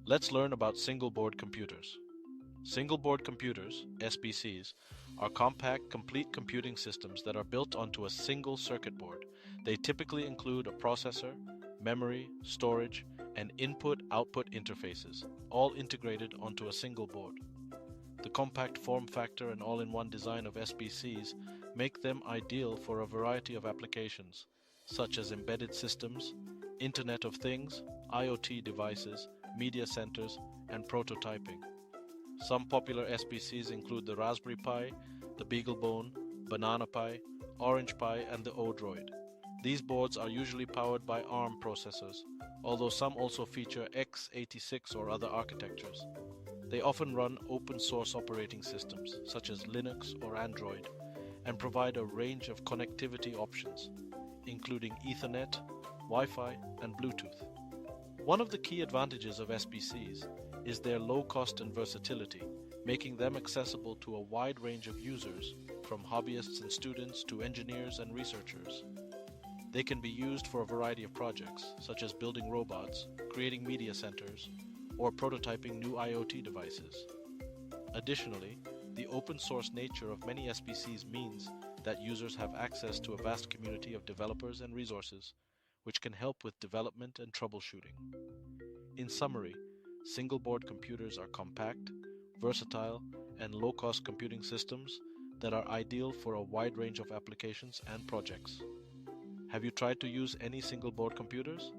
Let's learn about single board computers. Single board computers, SBCs, are compact, complete computing systems that are built onto a single circuit board. They typically include a processor, memory, storage, and input-output interfaces, all integrated onto a single board. The compact form factor and all-in-one design of SBCs make them ideal for a variety of applications, such as embedded systems, Internet of Things, IoT devices, media centers, and prototyping. Some popular SBCs include the Raspberry Pi, the BeagleBone, Banana Pi, Orange Pi, and the Odroid. These boards are usually powered by ARM processors, although some also feature x86 or other architectures. They often run open source operating systems, such as Linux or Android, and provide a range of connectivity options, including Ethernet, Wi-Fi, and Bluetooth. One of the key advantages of SBCs is their low cost and versatility, making them accessible to a wide range of users, from hobbyists and students to engineers and researchers. They can be used for a variety of projects, such as building robots, creating media centers, or prototyping new IoT devices. Additionally, the open source nature of many SBCs means that users have access to a vast community of developers and resources, which can help with development and troubleshooting. In summary, single board computers are compact, versatile, and low cost computing systems that are ideal for a wide range of applications and projects. Have you tried to use any single board computers?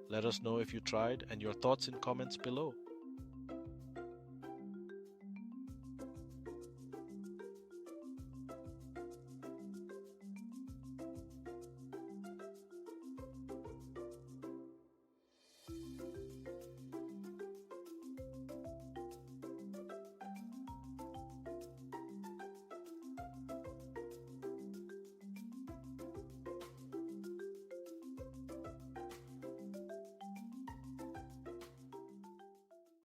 Let us know if you tried and your thoughts in comments below.